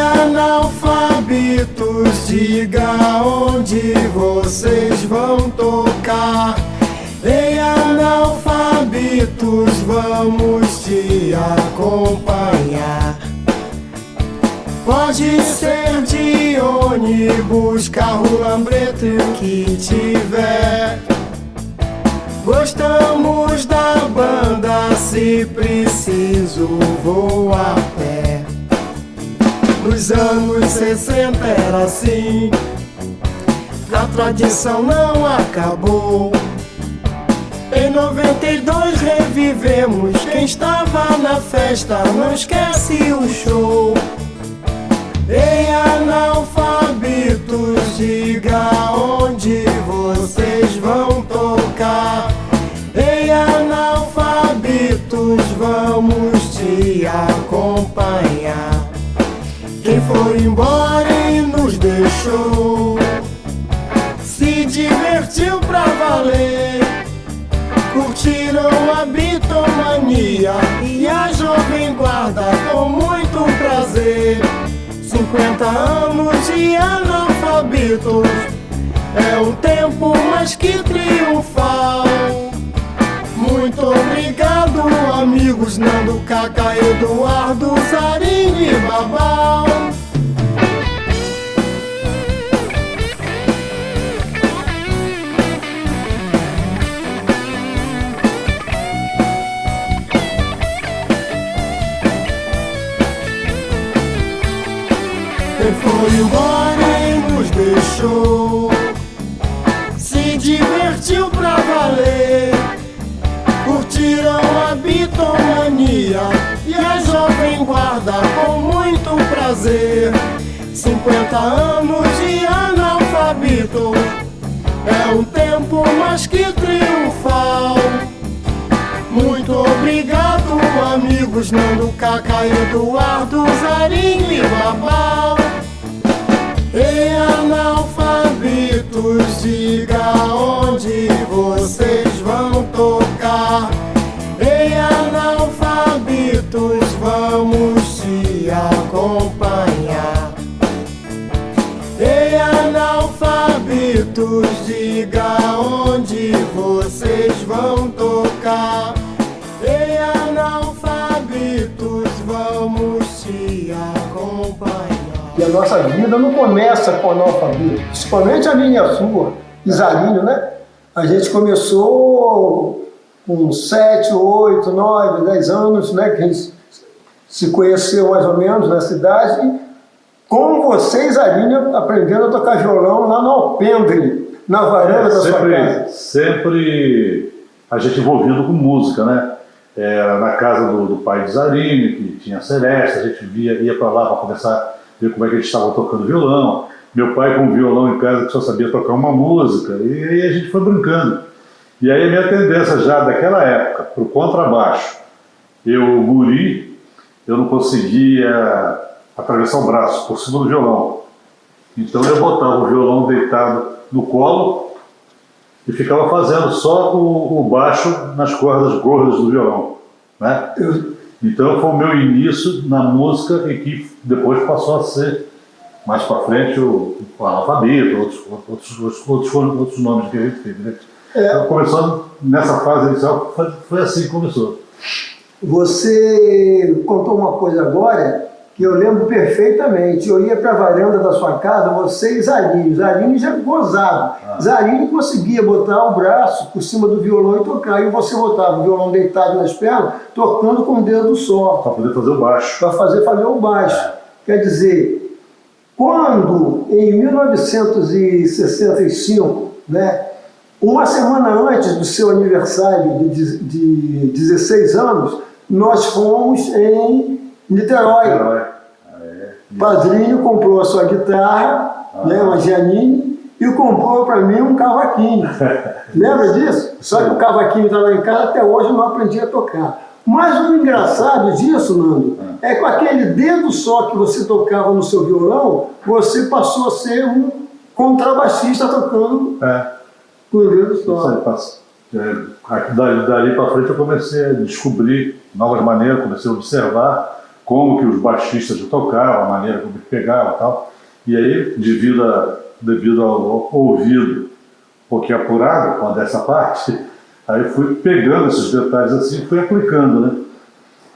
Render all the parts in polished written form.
analfabetos, diga onde vocês vão tocar. Ei, analfabetos, vamos te acompanhar. Pode ser de ônibus, carro, lambreta, o que tiver. Gostamos da banda, se preciso vou a pé. Nos anos 60 era assim, a tradição não acabou. Em 92 revivemos, quem estava na festa não esquece o show. Ei, analfabetos, diga onde vocês vão tocar. Ei, analfabetos, vamos te acompanhar. Quem foi embora e nos deixou se divertiu pra valer. Curtiram a bitomania e a jovem guarda com muito prazer. 50 anos de analfabetos é um tempo mais que triunfal. Muito obrigado, amigos Nando, Cacá, Eduardo, Zarini e Babau. Quem foi embora e nos deixou se divertiu pra valer. Curtiram a bitomania e a jovem guarda com muito prazer. 50 anos de analfabeto é um tempo mais que triunfal. Muito obrigado, amigos Nando, Cacá, Eduardo, Zarini e Babau. Ei, analfabetos, diga onde vocês vão tocar. Ei, analfabetos, vamos te acompanhar. Ei, analfabetos, diga onde vocês vão tocar. Ei, analfabetos, vamos te acompanhar. E a nossa vida não começa com analfabeto, principalmente a minha sua, Isarinho, né? A gente começou com 7, 8, 9, 10 anos, né? Que a gente se conheceu mais ou menos na cidade, com você, Isarinho, aprendendo a tocar violão lá no alpendre, na varanda da sua casa. Sempre a gente envolvido com música, né? Era na casa do pai de Zarini, que tinha a Celeste, a gente ia para lá para começar a ver como é que eles estavam tocando violão. Meu pai com um violão em casa que só sabia tocar uma música, e aí a gente foi brincando. E aí a minha tendência já daquela época, para o contrabaixo, eu não conseguia atravessar o braço por cima do violão. Então eu botava o violão deitado no colo e ficava fazendo só o baixo nas cordas gordas do violão, né? Então foi o meu início na música e que depois passou a ser, mais para frente, o analfabeto, outros nomes que a gente teve, né? Então, começando nessa fase inicial, foi assim que começou. Você contou uma coisa agora que eu lembro perfeitamente. Eu ia para a varanda da sua casa, você e Zarini. Zarini já gozava. Zarini conseguia botar o braço por cima do violão e tocar. E você botava o violão deitado nas pernas, tocando com o dedo só. Para poder fazer o baixo. Para fazer o baixo. Quer dizer, quando em 1965, né, uma semana antes do seu aniversário de 16 anos, nós fomos em Niterói. Padrinho comprou a sua guitarra, né, uma Giannini, e comprou para mim um cavaquinho. Lembra disso? Só que o cavaquinho estava em casa, até hoje eu não aprendi a tocar. Mas o engraçado disso, Nando, é com aquele dedo só que você tocava no seu violão, você passou a ser um contrabaixista tocando com o dedo só. Dali para frente eu comecei a descobrir novas maneiras, comecei a observar como que os baixistas tocavam, a maneira como ele pegava e tal. E aí, devido ao ouvido um pouquinho apurado com dessa parte, aí eu fui pegando esses detalhes assim e fui aplicando, né?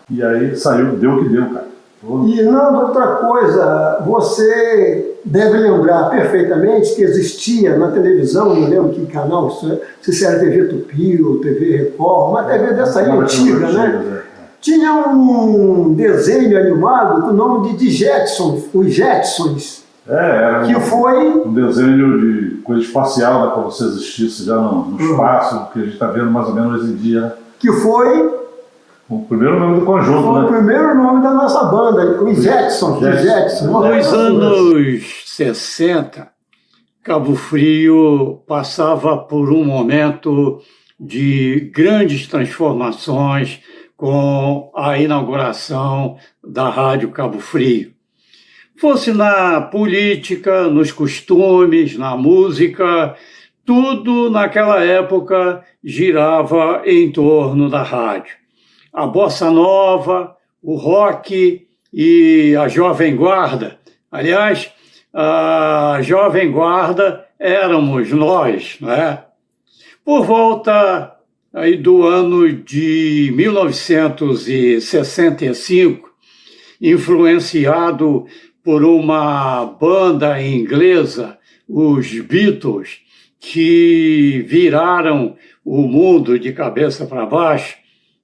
E aí saiu, deu o que deu, cara. E não, outra coisa, você deve lembrar perfeitamente que existia na televisão, não lembro que canal, se era TV Tupi ou TV Record, uma TV dessa aí antiga, né? Tinha um desenho animado com o nome de Jetsons, os Jetsons. Era que foi um desenho de coisa espacial, né, para você existisse já no espaço, que a gente está vendo mais ou menos hoje em dia, né? Que foi o primeiro nome do conjunto, foi, né? O primeiro nome da nossa banda, os Jetsons. Nos anos 60, Cabo Frio passava por um momento de grandes transformações com a inauguração da Rádio Cabo Frio. Fosse na política, nos costumes, na música, tudo naquela época girava em torno da rádio. A bossa nova, o rock e a jovem guarda. Aliás, a jovem guarda éramos nós, né? Por volta aí do ano de 1965, influenciado por uma banda inglesa, os Beatles, que viraram o mundo de cabeça para baixo,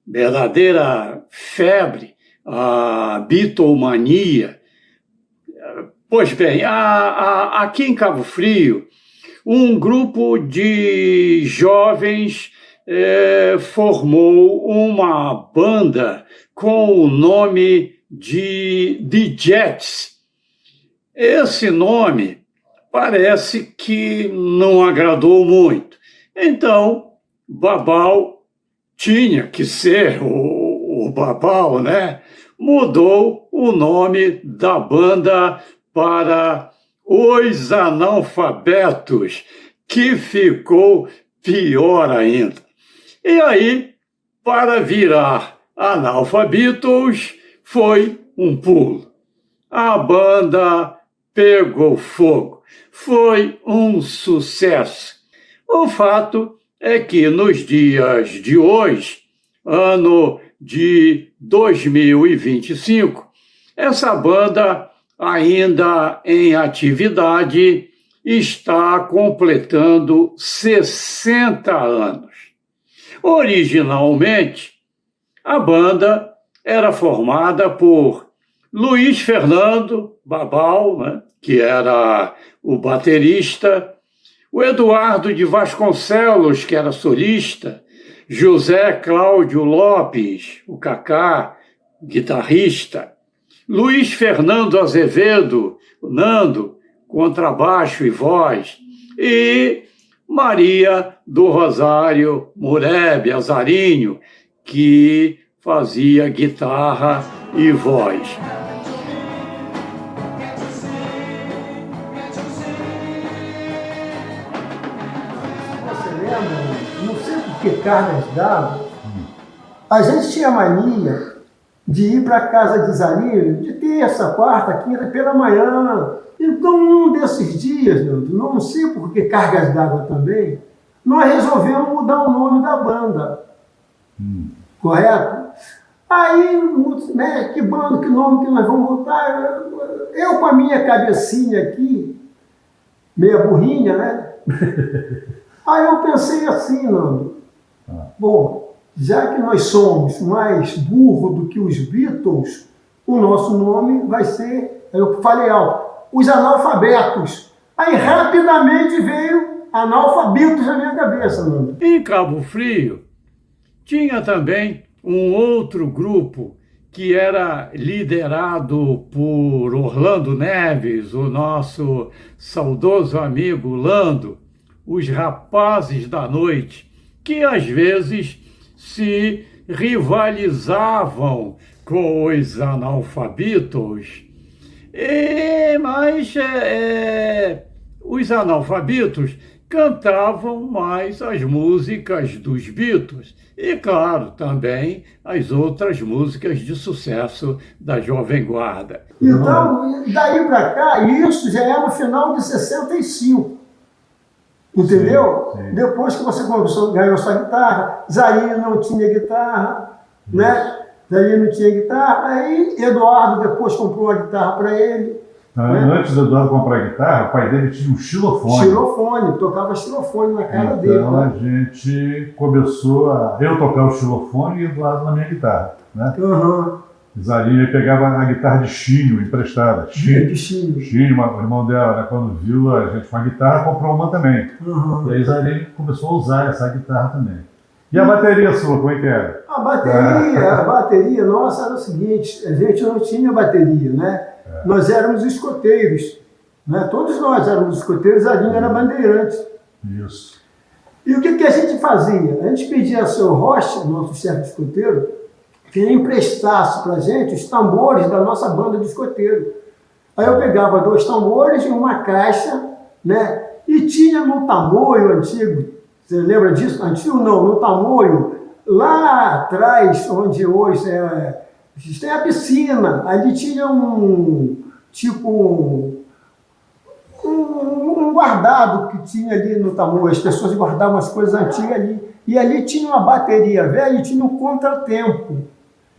verdadeira febre, a Beatlemania. Pois bem, aqui em Cabo Frio, um grupo de jovens formou uma banda com o nome de The Jets. Esse nome parece que não agradou muito. Então, Babal tinha que ser o Babal, né? Mudou o nome da banda para Os Analfabetos, que ficou pior ainda. E aí, para virar Analfabetos, foi um pulo. A banda pegou fogo. Foi um sucesso. O fato é que nos dias de hoje, ano de 2025, essa banda, ainda em atividade, está completando 60 anos. Originalmente, a banda era formada por Luiz Fernando Babal, né, que era o baterista, o Eduardo de Vasconcelos, que era solista, José Cláudio Lopes, o Cacá, guitarrista, Luiz Fernando Azevedo, o Nando, contrabaixo e voz, e Maria do Rosário Murebe Azarinho, que fazia guitarra e voz. Não sei por que cargas d'água, a gente tinha mania de ir para a casa de Zarinho de terça, quarta, quinta, pela manhã. Então, um desses dias, não sei por que cargas d'água também, nós resolvemos mudar o nome da banda. Correto? Aí, né, que banda, que nome que nós vamos botar? Eu com a minha cabecinha aqui, meia burrinha, né? Aí eu pensei assim, Nando, bom, já que nós somos mais burros do que os Beatles, o nosso nome vai ser, eu falei alto, Os Analfabetos. Aí rapidamente veio Analfabetos na minha cabeça, Nando. Em Cabo Frio, tinha também um outro grupo que era liderado por Orlando Neves, o nosso saudoso amigo Lando, os Rapazes da Noite, que às vezes se rivalizavam com os Analfabetos. Mas os Analfabetos cantavam mais as músicas dos Beatles E, claro, também as outras músicas de sucesso da Jovem Guarda. Então, daí para cá, isso já é no final de 65. Entendeu? Sim, sim. Depois que você ganhou sua guitarra, Zarinho não tinha guitarra, né? Zarinho não tinha guitarra, aí Eduardo depois comprou a guitarra para ele. Antes do Eduardo comprar a guitarra, o pai dele tinha um xilofone. Xilofone, tocava xilofone na cara dele. Então a gente começou a eu tocar o xilofone e o Eduardo na minha guitarra, né? Uhum. Zarinho pegava a guitarra de Chinho emprestada. De Chinho. Chinho, o irmão dela, né, quando viu a gente com a guitarra, comprou uma também. Uhum. E aí Zarinho começou a usar essa guitarra também. E a bateria sua, como é que era? A bateria nossa era o seguinte, a gente não tinha bateria, né? Nós éramos escoteiros, né? Todos nós éramos escoteiros, Zarinho era bandeirante. Isso. E o que a gente fazia? A gente pedia ao seu Rocha, nosso chefe de escoteiro, que ele emprestasse para a gente os tambores da nossa banda de escoteiro. Aí eu pegava 2 tambores e uma caixa, né? E tinha no tamoio antigo, você lembra disso? Antigo não, no tamoio, lá atrás, onde hoje tem a piscina, ali tinha um guardado que tinha ali no tamoio, as pessoas guardavam as coisas antigas ali. E ali tinha uma bateria velha e tinha um contratempo.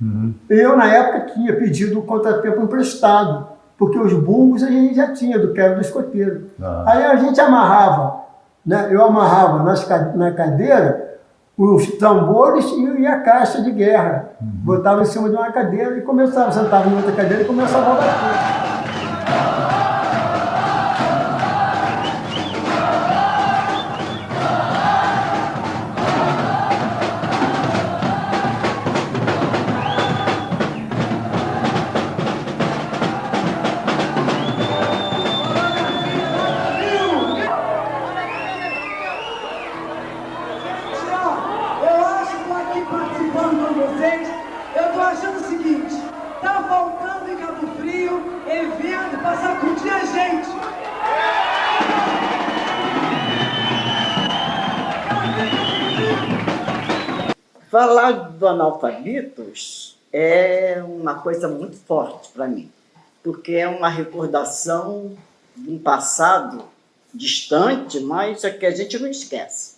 Uhum. Eu, na época, tinha pedido o contratempo emprestado, porque os bumbos a gente já tinha, do que era do escoteiro. Aí a gente amarrava, né? Eu amarrava na cadeira os tambores e a caixa de guerra. Botava em cima de uma cadeira e começava, sentava em outra cadeira e começava a bater. Eu tô achando o seguinte, tá voltando em Cabo Frio, evento pra sacudir a gente. Falar do Analfabitos é uma coisa muito forte para mim, porque é uma recordação de um passado distante, mas é que a gente não esquece.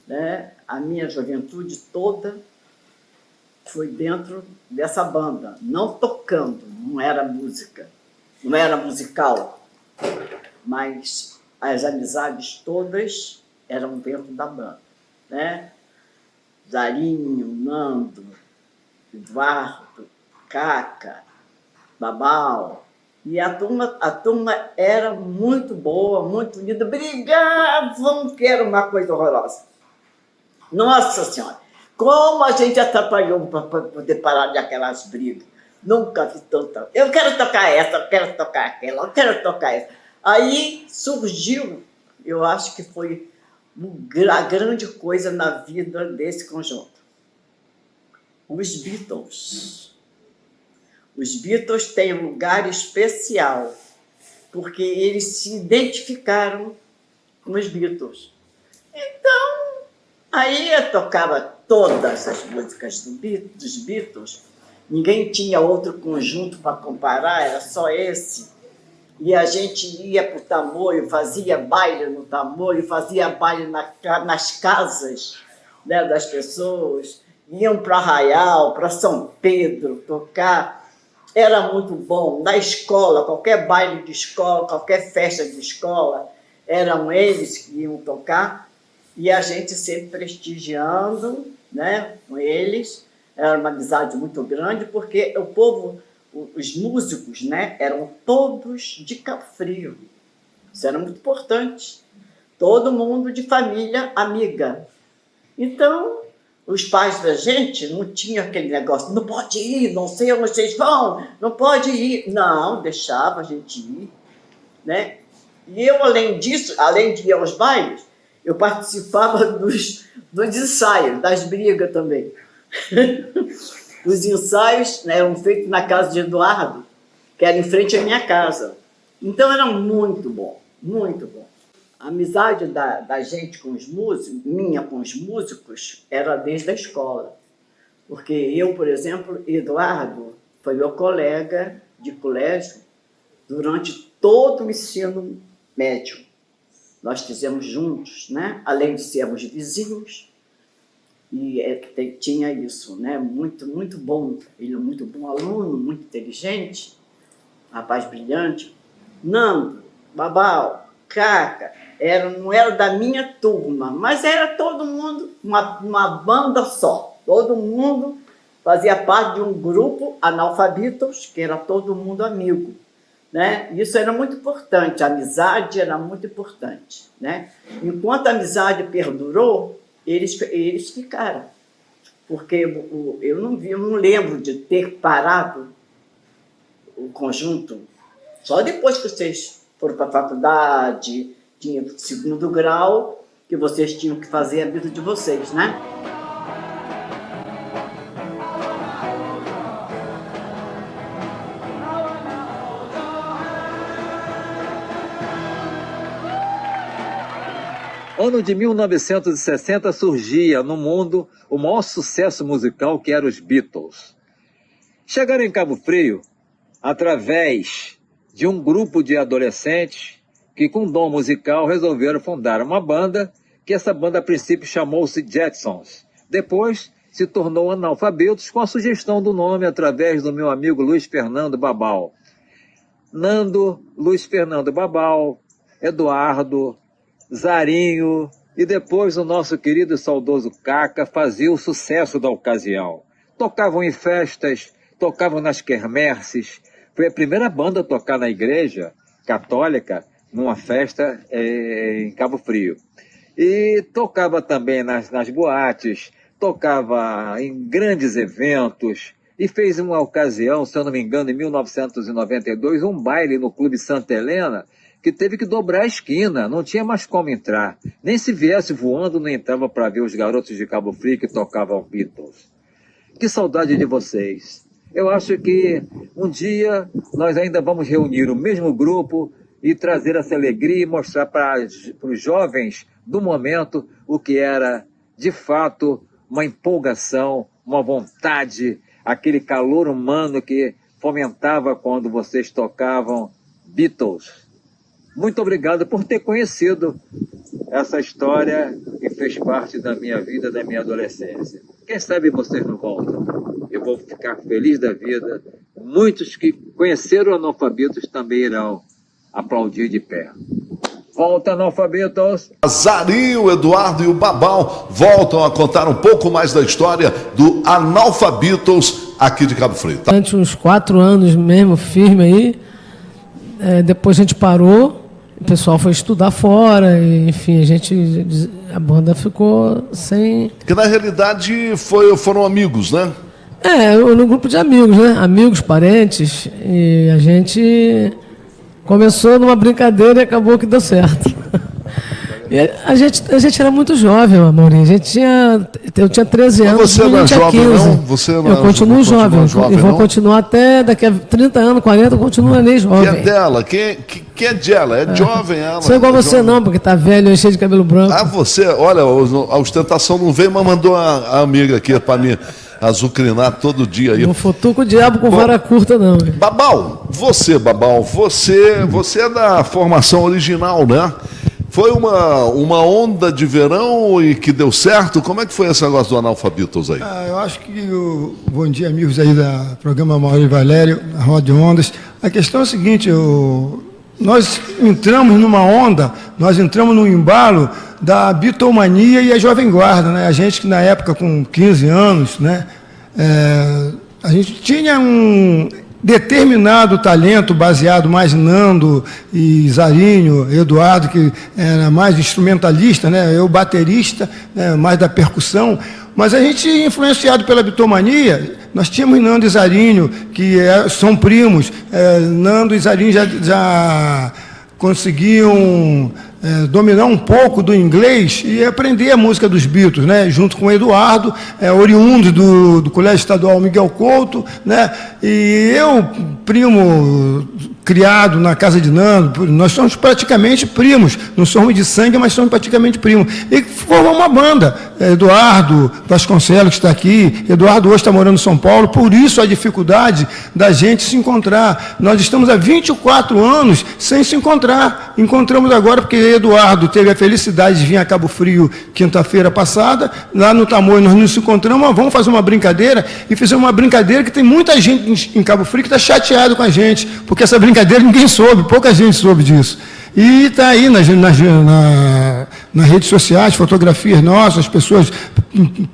Né? A minha juventude toda foi dentro dessa banda, não tocando, não era música, não era musical, mas as amizades todas eram dentro da banda, né? Zarinho, Nando, Eduardo, Caca, Babal, e a turma era muito boa, muito unida, brigavam, que era uma coisa horrorosa. Nossa Senhora! Como a gente atrapalhou para poder parar de aquelas brigas. Nunca vi tanta. Eu quero tocar essa, eu quero tocar aquela, eu quero tocar essa. Aí surgiu, eu acho que foi a grande coisa na vida desse conjunto. Os Beatles. Os Beatles têm um lugar especial, porque eles se identificaram com os Beatles. Então, aí eu tocava todas as músicas dos Beatles, ninguém tinha outro conjunto para comparar, era só esse. E a gente ia para o Tamoio, fazia baile no Tamoio, fazia baile nas casas, né, das pessoas, iam para Arraial, para São Pedro tocar. Era muito bom. Na escola, qualquer baile de escola, qualquer festa de escola, eram eles que iam tocar. E a gente sempre prestigiando, né, com eles. Era uma amizade muito grande, porque o povo, os músicos, né, eram todos de Cabo Frio. Isso era muito importante. Todo mundo de família amiga. Então, os pais da gente não tinham aquele negócio, não pode ir, não sei onde vocês vão, não pode ir. Não, deixava a gente ir, né? E eu, além disso, além de ir aos bailes, eu participava dos ensaios, das brigas também. Os ensaios, né, eram feitos na casa de Eduardo, que era em frente à minha casa. Então era muito bom, muito bom. A amizade da gente com os músicos, minha com os músicos, era desde a escola. Porque eu, por exemplo, Eduardo foi meu colega de colégio durante todo o ensino médio. Nós fizemos juntos, né? Além de sermos vizinhos, e tinha isso, né? Muito, muito bom. Ele é muito bom aluno, muito inteligente, rapaz brilhante. Nando, Babal, Caca, não era da minha turma, mas era todo mundo, uma banda só. Todo mundo fazia parte de um grupo analfabetos, que era todo mundo amigo, né? Isso era muito importante, a amizade era muito importante, né? Enquanto a amizade perdurou, eles ficaram. Porque eu não lembro de ter parado o conjunto só depois que vocês foram para a faculdade, tinha segundo grau, que vocês tinham que fazer a vida de vocês, né? Ano de 1960 surgia no mundo o maior sucesso musical, que era os Beatles. Chegaram em Cabo Frio através de um grupo de adolescentes que, com dom musical, resolveram fundar uma banda, que essa banda a princípio chamou-se Jetsons. Depois se tornou Analfabetos, com a sugestão do nome através do meu amigo Luiz Fernando Babal. Nando, Luiz Fernando Babal, Eduardo, Zarinho e depois o nosso querido e saudoso Caca fazia o sucesso da ocasião. Tocavam em festas, tocavam nas quermesses. Foi a primeira banda a tocar na igreja católica numa festa em Cabo Frio. E tocava também nas boates, tocava em grandes eventos e fez uma ocasião, se eu não me engano, em 1992, um baile no Clube Santa Helena, que teve que dobrar a esquina, não tinha mais como entrar. Nem se viesse voando, não entrava para ver os garotos de Cabo Frio que tocavam Beatles. Que saudade de vocês. Eu acho que um dia nós ainda vamos reunir o mesmo grupo e trazer essa alegria e mostrar para os jovens do momento o que era, de fato, uma empolgação, uma vontade, aquele calor humano que fomentava quando vocês tocavam Beatles. Muito obrigado por ter conhecido essa história que fez parte da minha vida, da minha adolescência. Quem sabe vocês não voltam. Eu vou ficar feliz da vida. Muitos que conheceram Analfabetos também irão aplaudir de pé. Volta, Analfabetos! Zarinho, Eduardo e o Babal voltam a contar um pouco mais da história do Analfabetos aqui de Cabo Frio. Durante uns 4 anos mesmo, firme aí. Depois a gente parou, o pessoal foi estudar fora, e, enfim, a banda ficou sem... Porque na realidade foram amigos, né? No grupo de amigos, né? Amigos, parentes, e a gente começou numa brincadeira e acabou que deu certo. E a gente era muito jovem, Maurinho. Eu tinha 13 anos. Mas você não é jovem, 15. não? Você não, eu continuo jovem. E vou não? continuar até daqui a 30 anos, 40, eu continuo ali jovem. Quem é dela? Quem é dela? É jovem ela. Sou igual você jovem. Não, porque tá velho, cheio de cabelo branco. Ah, você, olha, a ostentação não veio, mas mandou a amiga aqui para mim azucrinar todo dia aí. Não futuca o diabo com vara curta, não. Babal, você é da formação original, né? Foi uma onda de verão e que deu certo? Como é que foi esse negócio do Analfabetos aí? Eu acho que bom dia, amigos aí do programa Maurício Valério, na Roda de Ondas. A questão é a seguinte, nós entramos numa onda, nós entramos num embalo da bitomania e a Jovem Guarda, né? A gente que na época, com 15 anos, né? A gente tinha um determinado talento baseado mais em Nando e Zarinho, Eduardo, que era mais instrumentalista, né? Eu baterista, né? Mais da percussão, mas a gente, influenciado pela bitomania, nós tínhamos Nando e Zarinho, que são primos. Nando e Zarinho já conseguiam dominar um pouco do inglês e aprender a música dos Beatles, né? Junto com o Eduardo, oriundo do Colégio Estadual Miguel Couto, né? E eu, primo criado na casa de Nando, nós somos praticamente primos, não somos de sangue, mas somos praticamente primos. E formou uma banda, Eduardo Vasconcelos, que está aqui, Eduardo hoje está morando em São Paulo, por isso a dificuldade da gente se encontrar. Nós estamos há 24 anos sem se encontrar. Encontramos agora porque Eduardo teve a felicidade de vir a Cabo Frio quinta-feira passada, lá no Tamoio nós nos encontramos, vamos fazer uma brincadeira, e fizemos uma brincadeira que tem muita gente em Cabo Frio que está chateado com a gente, porque essa brincadeira ninguém soube, pouca gente soube disso. E está aí nas redes sociais, fotografias nossas, as pessoas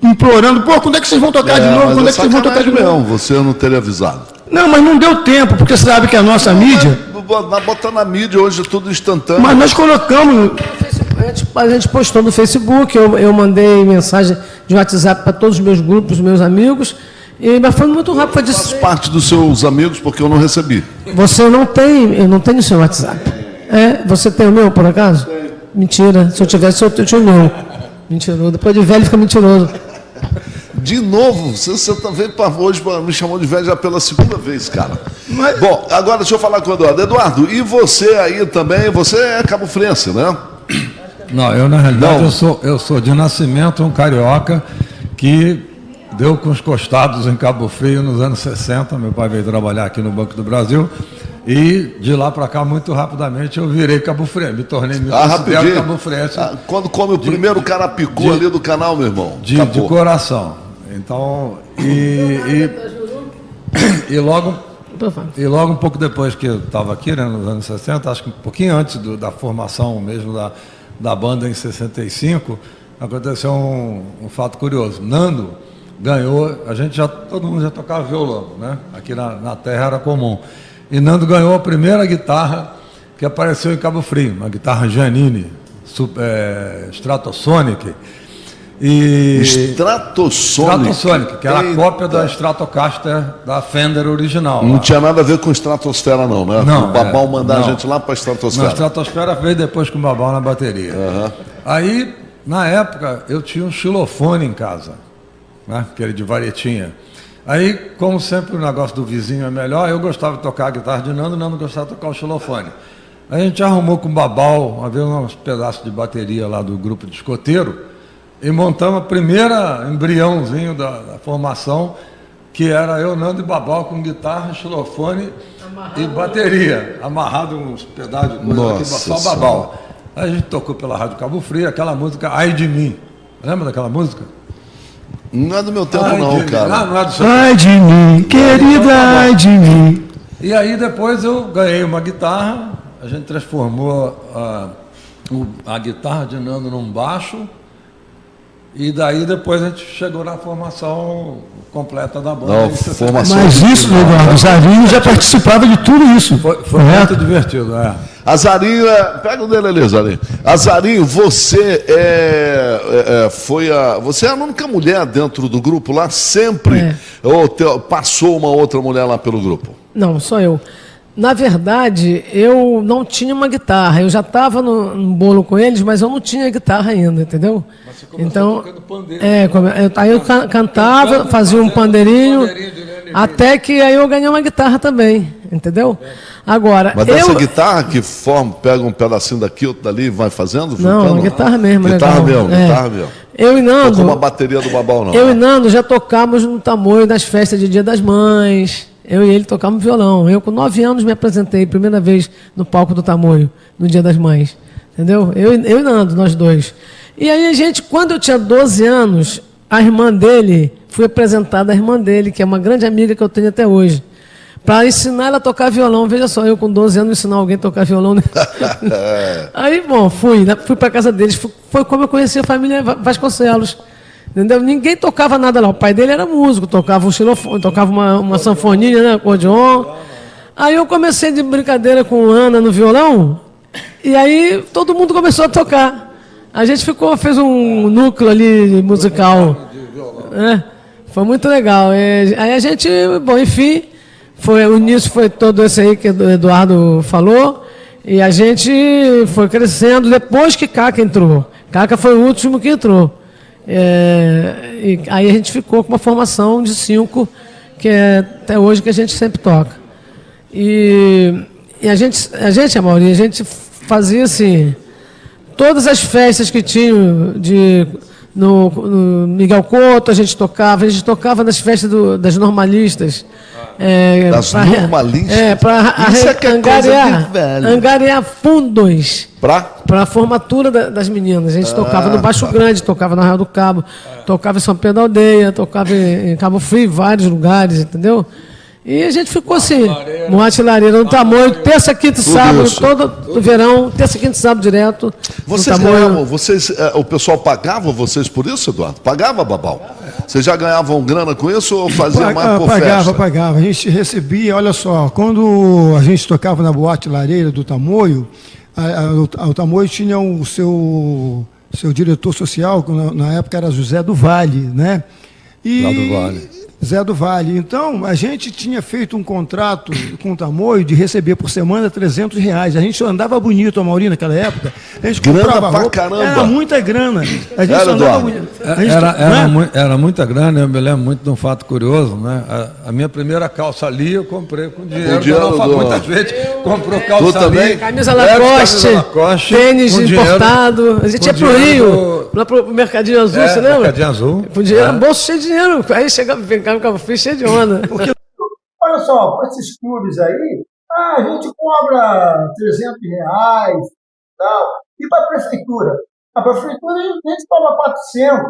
implorando, quando é que vocês vão tocar de novo? Quando é que vocês vão tocar de novo? Você não teria avisado. Não, mas não deu tempo, porque você sabe que a nossa mídia... Botar na mídia hoje é tudo instantâneo. Mas nós colocamos... A gente postou no Facebook, eu mandei mensagem de WhatsApp para todos os meus grupos, meus amigos, mas foi muito rápido. Faz parte dos seus amigos, porque eu não recebi. Você não tem, eu não tenho o seu WhatsApp. Você tem o meu, por acaso? Tenho. Mentira, se eu tivesse, eu tinha o meu. Mentiroso, depois de velho fica mentiroso. De novo, você também hoje me chamou de velho já pela segunda vez, cara. Mas... Bom, agora deixa eu falar com o Eduardo. Eduardo, e você aí também, você é cabofrense, né? Não, eu na realidade eu sou de nascimento um carioca que deu com os costados em Cabo Frio nos anos 60. Meu pai veio trabalhar aqui no Banco do Brasil e de lá para cá, muito rapidamente, eu virei cabofrense, me tornei rapidinho. cabofrense. Quando come o primeiro carapicu ali do canal, meu irmão? De coração. Então, e logo um pouco depois que eu estava aqui, né, nos anos 60, acho que um pouquinho antes da formação mesmo da banda em 65, aconteceu um fato curioso. Nando ganhou, todo mundo já tocava violão, né? Aqui na terra era comum. E Nando ganhou a primeira guitarra que apareceu em Cabo Frio, uma guitarra Giannini, Stratosonic. Stratosonic, que era a cópia da Stratocaster da Fender original. Não tinha nada a ver com estratosfera não, né? Não, o Babal mandar a gente lá para a estratosfera. A estratosfera veio depois com o Babal na bateria. Uhum. Aí, na época, eu tinha um xilofone em casa, né? Aquele de varetinha. Aí, como sempre o negócio do vizinho é melhor, eu gostava de tocar a guitarra de Nando, Nando gostava de tocar o xilofone. Aí a gente arrumou com o Babal, havia uns pedaços de bateria lá do grupo de escoteiro, e montamos o primeiro embriãozinho da formação, que era eu, Nando e Babal, com guitarra, xilofone e bateria, amarrado uns pedaços de coisa aqui, só Babal. Aí a gente tocou pela Rádio Cabo Frio aquela música Ai de Mim. Lembra daquela música? Não é do meu tempo não, cara. Não é do seu Ai de mim, querida, ai de mim. E aí depois eu ganhei uma guitarra, a gente transformou a guitarra de Nando num baixo, e daí depois a gente chegou na formação completa da banda. Mas isso, Eduardo, o Zarinho já participava de tudo isso. Foi muito divertido, Azarinho, pega o dele ali, Zarinho. Azarinho, você você é a única mulher dentro do grupo lá, sempre? Ou passou uma outra mulher lá pelo grupo? Não, só eu. Na verdade, eu não tinha uma guitarra. Eu já estava no bolo com eles, mas eu não tinha guitarra ainda, entendeu? Mas você começou tocando pandeiro. Aí eu cantava, fazia um pandeirinho, até que aí eu ganhei uma guitarra também, entendeu? Agora, mas dessa guitarra que pega um pedacinho daqui, outro dali e vai fazendo? Não, uma guitarra mesmo. Guitarra mesmo. Eu e Nando... Tocou uma bateria do Babal, não. Eu e Nando já tocávamos no Tamoio das festas de Dia das Mães. Eu e ele tocávamos violão. Eu, com 9 anos, me apresentei primeira vez no palco do Tamoio, no Dia das Mães. Entendeu? Eu e Nando, nós dois. E aí a gente, quando eu tinha 12 anos, a irmã dele, fui apresentada à irmã dele, que é uma grande amiga que eu tenho até hoje, para ensinar ela a tocar violão. Veja só, eu com 12 anos ensinar alguém a tocar violão. Né? Aí, bom, fui para a casa deles. Foi como eu conheci a família Vasconcelos. Entendeu? Ninguém tocava nada lá. O pai dele era músico, tocava um xilofone, tocava uma sanfoninha, né, acordeon. Aí eu comecei de brincadeira com Ana no violão, e aí todo mundo começou a tocar. A gente fez um núcleo ali musical. Foi muito legal. Aí a gente, bom, enfim, o início foi todo esse aí que o Eduardo falou. E a gente foi crescendo depois que Caca entrou. Caca foi o último que entrou. E aí a gente ficou com uma formação de 5, que é até hoje que a gente sempre toca. E a gente, Amaury, a gente fazia assim, todas as festas que tinham no Miguel Couto, a gente tocava nas festas das normalistas. Das normalistas? Para angariar fundos para a formatura das meninas. A gente tocava no Baixo Grande, tocava na Arraial do Cabo, tocava em São Pedro da Aldeia, tocava em Cabo Frio, em vários lugares, entendeu? E a gente ficou assim, Moate Lareira, no Tamoio, terça, quinta e sábado, todo o verão, terça, quinta e sábado direto. Vocês ganhavam, o pessoal pagava vocês por isso, Eduardo? Pagava, Babal? Vocês já ganhavam grana com isso ou fazia mais por festa? Pagava. A gente recebia, olha só, quando a gente tocava na Boate Lareira do Tamoio, o Tamoio tinha o seu diretor social, que na época era José do Vale, né? Lá do Vale. Zé do Vale. Então, a gente tinha feito um contrato com o Tamoio de receber por semana R$300. A gente andava bonito, Amaury, naquela época. A gente comprava pra roupa. caramba. Era muita grana. A gente andava bonito. Era muita grana. Eu me lembro muito de um fato curioso, né? A minha primeira calça ali eu comprei com dinheiro. Muita gente comprou calça ali. Camisa Lacoste, tênis importado. A gente ia pro Rio, lá pro Mercadinho Azul, você lembra? Mercadinho Azul. Com dinheiro, bolso cheio de dinheiro. Aí chegava, no Cabo Frio cheio de onda. Porque, olha só, com esses clubes aí, a gente cobra R$300 tal. E para a prefeitura? A prefeitura a gente cobra 400,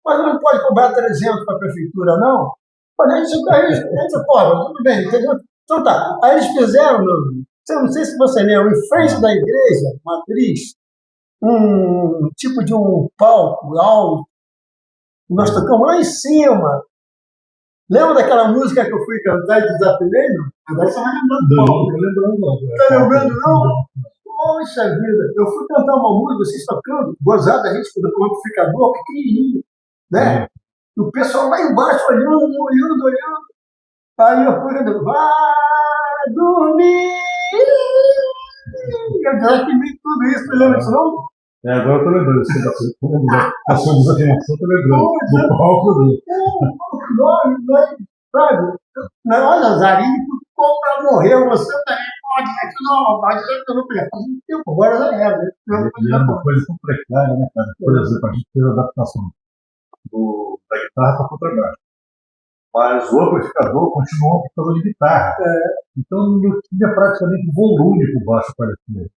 mas não pode cobrar 300 para a prefeitura, não. Mas a gente cobra, tudo bem, entendeu? Então tá, aí eles fizeram, não sei se você lembra, em frente da igreja matriz, um tipo de um palco alto. Nós tocamos lá em cima. Lembra daquela música que eu fui cantar e desafinei? Agora você vai lembrando do palco. Está lembrando, não? Poxa vida, eu fui cantar uma música, vocês tocando, gozado a gente com o amplificador pequenininho, né? E o pessoal lá embaixo olhando. Aí eu fui cantando, vai dormir. Eu já que tudo isso, você lembra disso não? Agora eu tô lembrando, a sua desafinação, eu tô lembrando, do palco do... Sabe? Olha, Zarinho, para morrer, você também pode dizer que eu não preciso fazer um tempo, agora já era. Né? É uma coisa tão precária, né, cara? Por exemplo, a gente fez a adaptação da guitarra para contrabaixo, mas o amplificador continuou um amplificador de guitarra. Então não tinha praticamente volume para o baixo aparecer.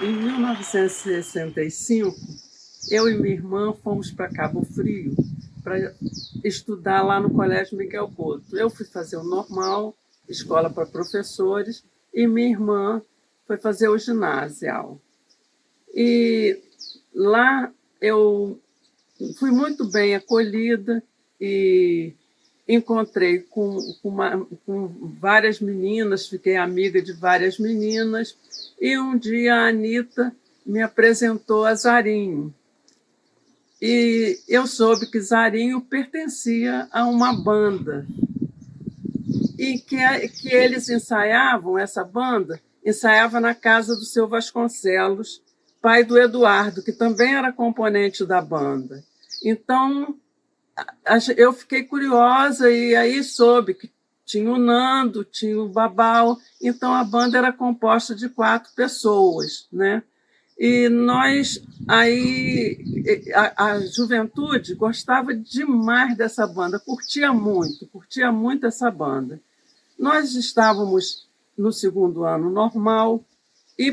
Em 1965, eu e minha irmã fomos para Cabo Frio para estudar lá no Colégio Miguel Couto. Eu fui fazer o normal, escola para professores, e minha irmã foi fazer o ginasial. E lá eu fui muito bem acolhida e encontrei com várias meninas, fiquei amiga de várias meninas, e um dia a Anitta me apresentou a Zarinho. E eu soube que Zarinho pertencia a uma banda e que eles ensaiavam, essa banda ensaiava na casa do seu Vasconcelos, pai do Eduardo, que também era componente da banda. Então, eu fiquei curiosa e aí soube que tinha o Nando, tinha o Babal, então a banda era composta de 4 pessoas, né? E nós, aí, a juventude gostava demais dessa banda, curtia muito essa banda. Nós estávamos no 2º ano normal e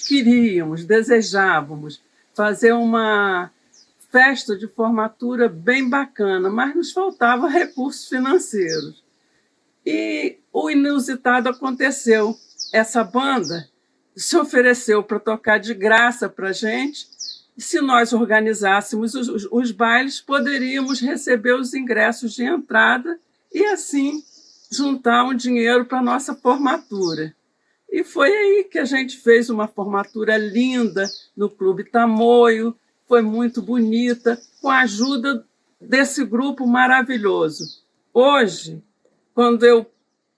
queríamos, desejávamos fazer uma festa de formatura bem bacana, mas nos faltava recursos financeiros. E o inusitado aconteceu. Essa banda se ofereceu para tocar de graça para a gente. Se nós organizássemos os bailes, poderíamos receber os ingressos de entrada e, assim, juntar um dinheiro para a nossa formatura. E foi aí que a gente fez uma formatura linda no Clube Tamoio, foi muito bonita, com a ajuda desse grupo maravilhoso. Hoje, quando eu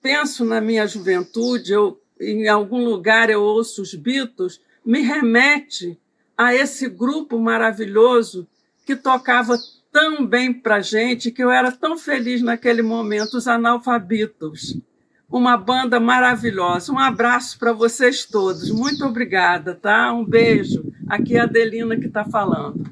penso na minha juventude, em algum lugar eu ouço os Beatles, me remete a esse grupo maravilhoso que tocava tão bem para a gente, que eu era tão feliz naquele momento, os Analfabitos. Uma banda maravilhosa. Um abraço para vocês todos. Muito obrigada, tá? Um beijo. Aqui é a Adelina que está falando.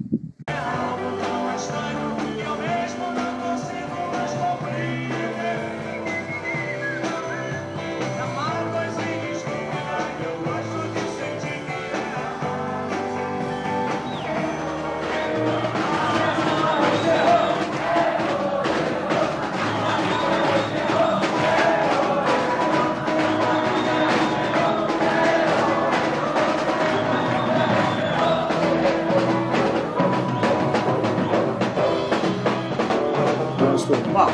Bom,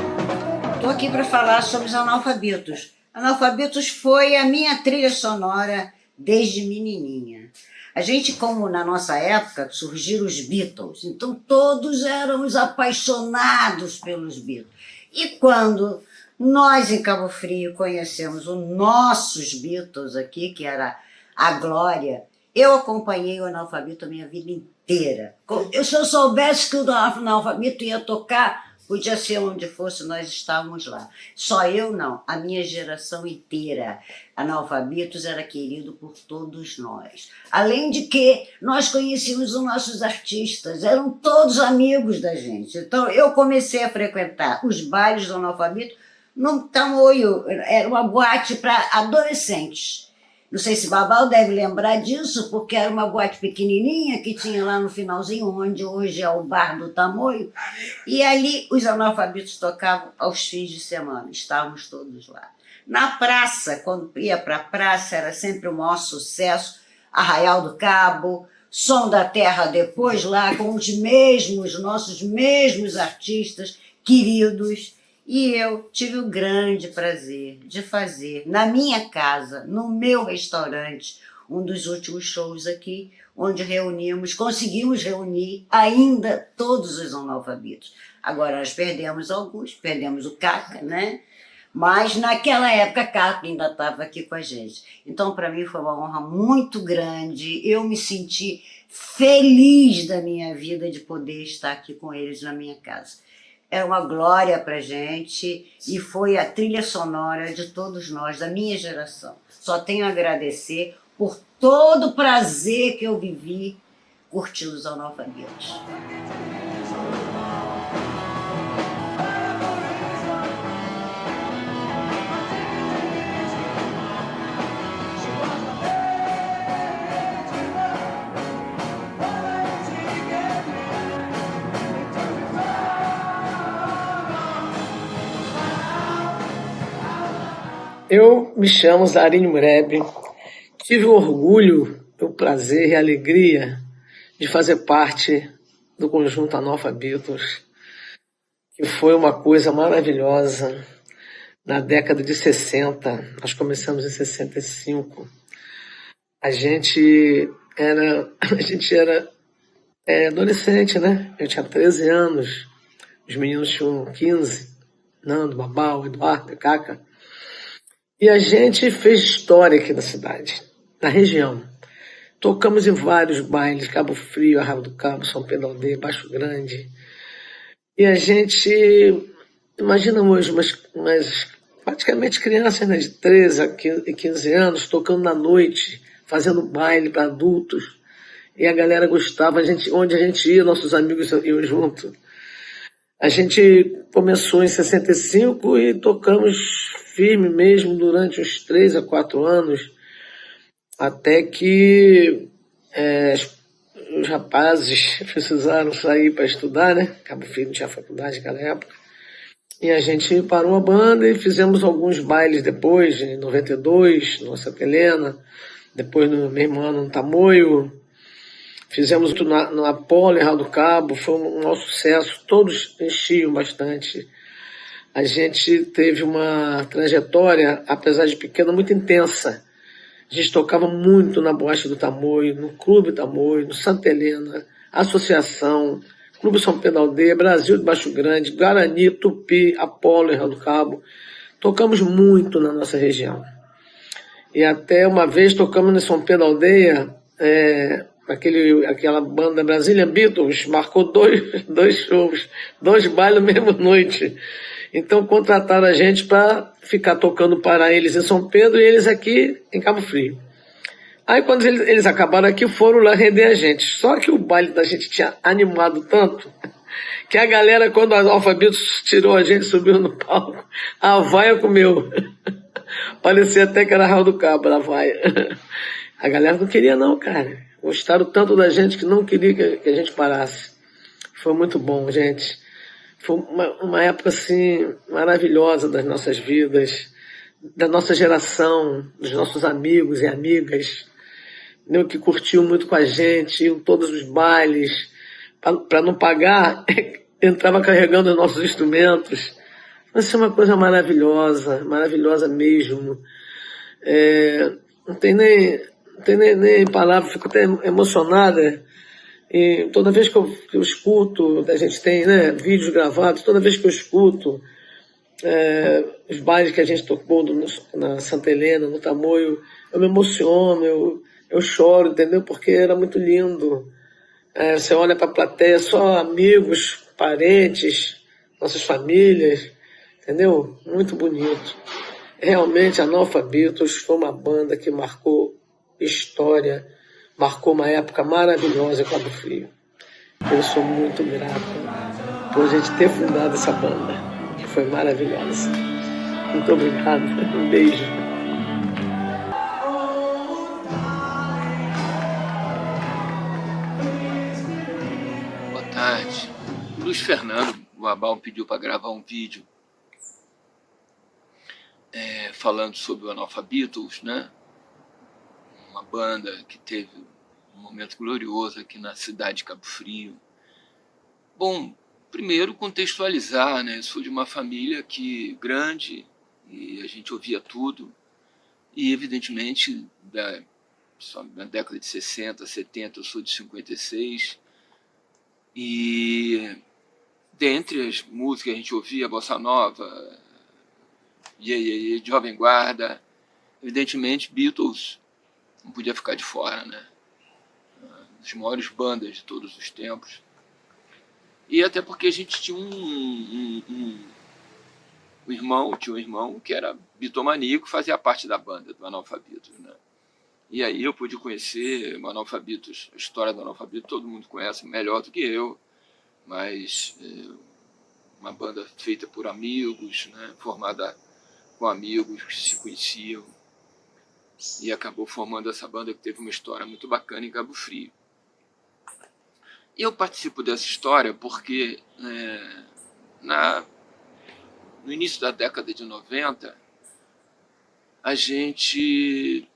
estou aqui para falar sobre os Analfabitos. Analfabitos foi a minha trilha sonora desde menininha. A gente, como na nossa época, surgiram os Beatles, então todos éramos apaixonados pelos Beatles. E quando nós, em Cabo Frio, conhecemos os nossos Beatles aqui, que era a Glória, eu acompanhei o Analfabito a minha vida inteira. Se eu soubesse que o Analfabito ia tocar, podia ser onde fosse, nós estávamos lá. Só eu não, a minha geração inteira. Analfabitos era querido por todos nós. Além de que nós conhecíamos os nossos artistas, eram todos amigos da gente. Então eu comecei a frequentar os bailes do Analfabito no Tamoio, era uma boate para adolescentes. Não sei se Babal deve lembrar disso, porque era uma boate pequenininha que tinha lá no finalzinho, onde hoje é o bar do Tamoio. E ali os Analfabitos tocavam aos fins de semana, estávamos todos lá. Na praça, quando ia para a praça, era sempre o maior sucesso, Arraial do Cabo, Som da Terra depois lá, com os nossos mesmos artistas queridos. E eu tive o grande prazer de fazer, na minha casa, no meu restaurante, um dos últimos shows aqui, onde conseguimos reunir ainda todos os Analfabitos. Agora nós perdemos alguns, perdemos o Caca, né? Mas naquela época Caca ainda estava aqui com a gente. Então para mim foi uma honra muito grande, eu me senti feliz da minha vida de poder estar aqui com eles na minha casa. Era uma glória para a gente e foi a trilha sonora de todos nós, da minha geração. Só tenho a agradecer por todo o prazer que eu vivi curtindo os Analfabitos. Eu me chamo Zarine Mureb, tive o orgulho, o prazer e a alegria de fazer parte do conjunto Analfabitos, que foi uma coisa maravilhosa na década de 60, nós começamos em 65. A gente era adolescente, né? Eu tinha 13 anos, os meninos tinham 15, Nando, Babal, Eduardo, Caca. E a gente fez história aqui na cidade, na região. Tocamos em vários bailes, Cabo Frio, Arraial do Cabo, São Pedro da Aldeia, Baixo Grande. E a gente, imagina hoje, mas praticamente crianças, né, de 13 a 15 anos, tocando na noite, fazendo baile para adultos. E a galera gostava, onde a gente ia, nossos amigos iam junto. A gente começou em 65 e tocamos firme mesmo durante uns 3 a 4 anos, até que os rapazes precisaram sair para estudar, né? Cabo Frio não tinha faculdade naquela época. E a gente parou a banda e fizemos alguns bailes depois, em 92, no Santa Helena, depois no mesmo ano no Tamoio. Fizemos outro no Apolo, Erral do Cabo, foi um maior sucesso, todos enchiam bastante. A gente teve uma trajetória, apesar de pequena, muito intensa. A gente tocava muito na Boate do Tamoio, no Clube Tamoio, no Santa Helena, Associação, Clube São Pedro da Aldeia, Brasil de Baixo Grande, Guarani, Tupi, Apolo, Erral do Cabo. Tocamos muito na nossa região. E até uma vez tocamos em São Pedro da Aldeia, aquela banda Brazilian Beatles marcou dois shows, 2 bailes na mesma noite. Então contrataram a gente para ficar tocando para eles em São Pedro e eles aqui em Cabo Frio. Aí quando eles acabaram aqui, foram lá render a gente. Só que o baile da gente tinha animado tanto que a galera, quando a Analfabitos tirou a gente, subiu no palco, a vaia comeu. Parecia até que era Raul do Cabo, a vaia. A galera não queria não, cara. Gostaram tanto da gente que não queria que a gente parasse. Foi muito bom, gente. Foi uma época, assim, maravilhosa das nossas vidas, da nossa geração, dos nossos amigos e amigas, que curtiam muito com a gente, iam todos os bailes. Para não pagar, entrava carregando os nossos instrumentos. Mas isso é uma coisa maravilhosa, maravilhosa mesmo. Não tem nem palavra, fico até emocionada. E toda vez que eu escuto, a gente tem, né, vídeos gravados, toda vez que eu escuto os bailes que a gente tocou na Santa Helena, no Tamoio, eu me emociono, eu choro, entendeu? Porque era muito lindo. Você olha para a plateia, só amigos, parentes, nossas famílias, entendeu? Muito bonito. Realmente, a Analfabitos foi uma banda que marcou história, marcou uma época maravilhosa em Cabo Frio. Eu sou muito grato por a gente ter fundado essa banda, que foi maravilhosa. Muito obrigado, um beijo. Boa tarde. O Luiz Fernando Babal pediu para gravar um vídeo falando sobre o Analfabitos, né? Uma banda que teve um momento glorioso aqui na cidade de Cabo Frio. Bom, primeiro contextualizar, né? Eu sou de uma família grande e a gente ouvia tudo. E, evidentemente, na década de 60, 70, eu sou de 56. E dentre as músicas que a gente ouvia, Bossa Nova, Jovem Guarda, evidentemente, Beatles não podia ficar de fora, né? Das maiores bandas de todos os tempos. E até porque a gente tinha um irmão que era bitomaníaco, fazia parte da banda do Analfabitos, né? E aí eu pude conhecer o Analfabitos, a história do Analfabitos, todo mundo conhece melhor do que eu, mas uma banda feita por amigos, né? Formada com amigos que se conheciam, e acabou formando essa banda que teve uma história muito bacana em Cabo Frio. E eu participo dessa história porque no início da década de 90, a gente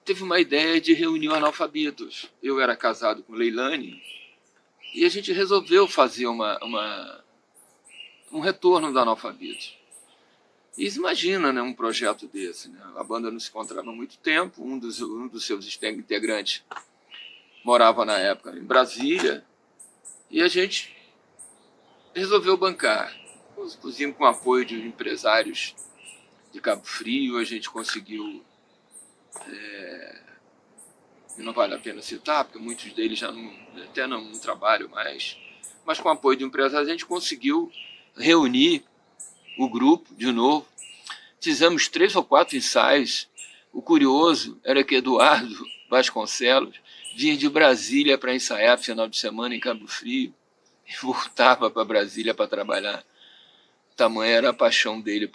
teve uma ideia de reunir Analfabitos. Eu era casado com Leilani e a gente resolveu fazer um retorno do Analfabitos. E imagina, né, um projeto desse, né? A banda não se encontrava há muito tempo, um dos seus integrantes morava na época em Brasília, e a gente resolveu bancar. Inclusive com o apoio de empresários de Cabo Frio, a gente conseguiu, não vale a pena citar, porque muitos deles já não trabalham mais, mas com o apoio de empresários a gente conseguiu reunir o grupo de novo. Fizemos 3 ou 4 ensaios. O curioso era que Eduardo Vasconcelos vinha de Brasília para ensaiar final de semana em Cabo Frio e voltava para Brasília para trabalhar. Tamanha era a paixão dele,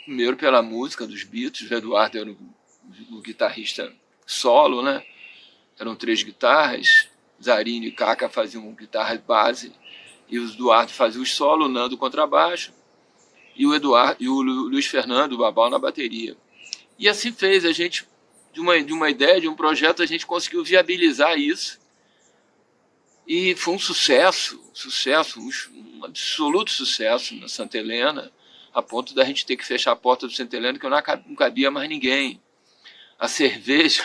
primeiro pela música dos Beatles. O Eduardo era o guitarrista solo, né? Eram 3 guitarras, Zarinho e Caca faziam guitarra base, e o Eduardo fazia o solo, o Nando contrabaixo, e o Eduardo e o Luiz Fernando, o Babal, na bateria. E assim fez, a gente, de uma ideia, de um projeto, a gente conseguiu viabilizar isso. E foi um sucesso, um absoluto sucesso na Santa Helena, a ponto da gente ter que fechar a porta do Santa Helena, que não cabia mais ninguém. A cerveja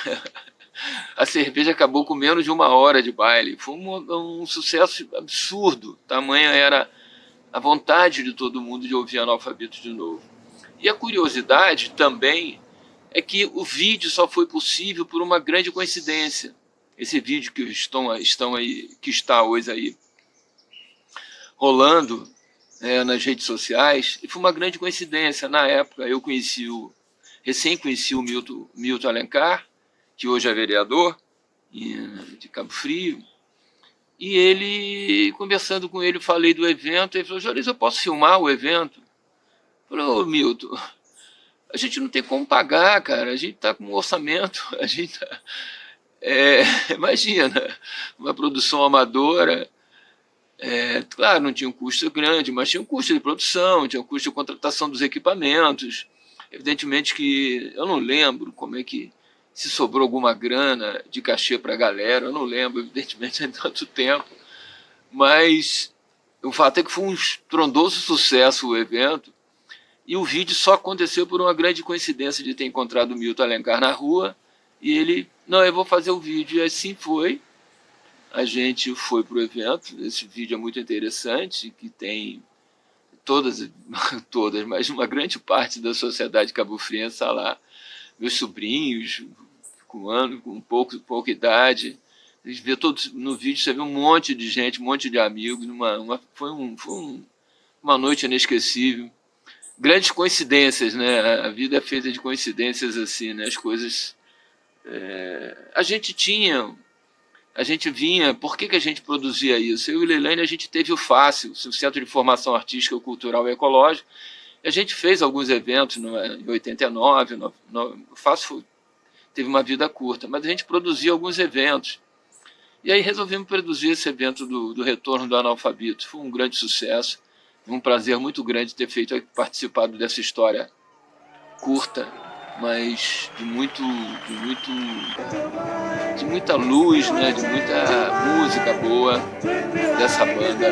acabou com menos de 1 hora de baile. Foi um sucesso absurdo. Tamanha era a vontade de todo mundo de ouvir Analfabetos de novo. E a curiosidade também é que o vídeo só foi possível por uma grande coincidência. Esse vídeo que está hoje aí rolando nas redes sociais, e foi uma grande coincidência. Na época eu recém conheci o Milton Alencar, que hoje é vereador de Cabo Frio, e ele, conversando com ele, falei do evento, ele falou: Joriz, eu posso filmar o evento? Eu falei: ô Milton, a gente não tem como pagar, cara, a gente está com um orçamento, a gente tá... imagina, uma produção amadora, claro, não tinha um custo grande, mas tinha um custo de produção, tinha um custo de contratação dos equipamentos. Evidentemente que eu não lembro como é que, se sobrou alguma grana de cachê para a galera, eu não lembro, evidentemente, há tanto tempo, mas o fato é que foi um estrondoso sucesso o evento, e o vídeo só aconteceu por uma grande coincidência de ter encontrado o Milton Alencar na rua, e ele: não, eu vou fazer o vídeo. E assim foi. A gente foi para o evento. Esse vídeo é muito interessante, que tem todas, mas uma grande parte da sociedade cabo-friense está lá. Meus sobrinhos, com pouca idade. Eles vê todos no vídeo, você vê um monte de gente, um monte de amigos. Foi uma noite inesquecível. Grandes coincidências, né? A vida é feita de coincidências assim, né? As coisas... A gente vinha, por que a gente produzia isso? Eu e Leilane, a gente teve o FACE, o Centro de Formação Artística, Cultural e Ecológica, e a gente fez alguns eventos em 89, o FACE teve uma vida curta, mas a gente produzia alguns eventos. E aí resolvemos produzir esse evento do Retorno do Analfabeto. Foi um grande sucesso, um prazer muito grande ter participado dessa história curta, mas de muita luz, né? De muita música boa dessa banda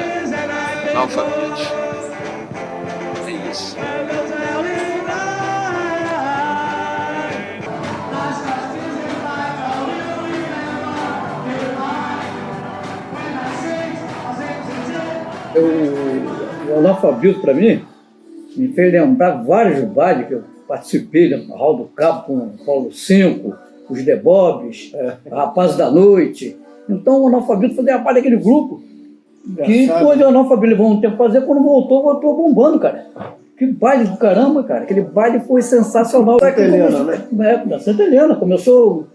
Analfabetos. É isso. O Analfabeto, para mim, me fez lembrar vários bailes que eu participei, né? Raul do Cabo com o Paulo V, os The Bobs, Rapazes da Noite. Então o Analfabeto fazia parte daquele grupo que depois o Analfabeto levou um tempo a fazer, quando voltou bombando, cara. Que baile do caramba, cara. Aquele baile foi sensacional. Santa Helena, né? Da Santa Helena. Começou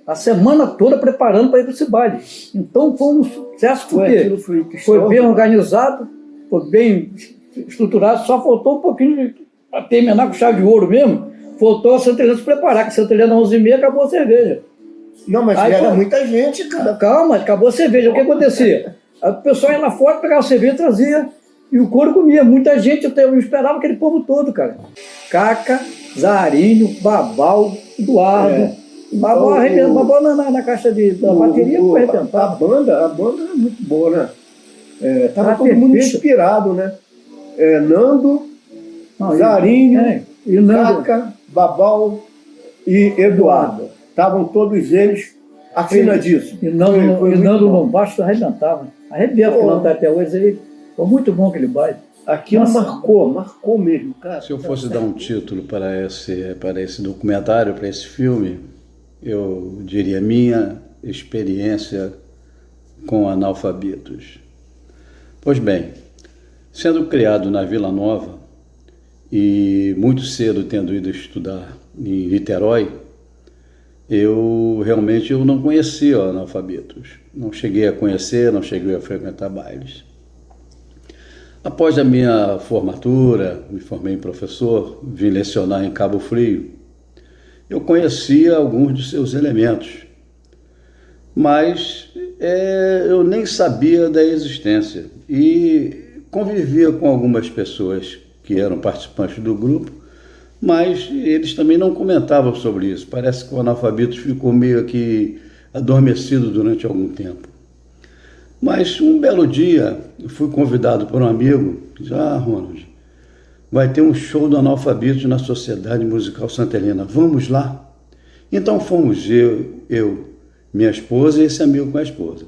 a semana toda preparando para ir para esse baile. Então foi um sucesso, porque foi bem organizado, foi bem estruturado, só faltou um pouquinho para terminar com chave de ouro mesmo. Faltou a Santa Helena se preparar, que a Santa Helena 11h30 acabou a cerveja. Não, mas era muita gente, cara. Calma, acabou a cerveja. O que acontecia? O pessoal ia lá fora, pegava a cerveja e trazia, e o couro comia. Muita gente, eu esperava aquele povo todo, cara. Caca, Zarinho, Babal, Eduardo. Babal na caixa da bateria, foi arrebentar. A banda é muito boa, né? Tava todo mundo inspirado, né? Nando, Zarinho, Caca, Babal e Eduardo. Estavam todos eles afinadíssimos. E Nando no baixo arrebentava. Arrebenta, que não está até hoje. Foi muito bom aquele baile. Aquilo marcou mesmo, cara. Se eu fosse dar um título para esse documentário, para esse filme, eu diria minha experiência com analfabetos. Pois bem, sendo criado na Vila Nova e muito cedo tendo ido estudar em Niterói, eu realmente não conhecia analfabetos. Não cheguei a conhecer, não cheguei a frequentar bailes. Após a minha formatura, me formei em professor, vim lecionar em Cabo Frio. Eu conhecia alguns de seus elementos, mas eu nem sabia da existência e convivia com algumas pessoas que eram participantes do grupo, mas eles também não comentavam sobre isso. Parece que o Analfabitos ficou meio que adormecido durante algum tempo. Mas um belo dia, eu fui convidado por um amigo, que disse: Ronald, vai ter um show do Analfabitos na Sociedade Musical Santa Helena, vamos lá? Então fomos eu, minha esposa e esse amigo com a esposa.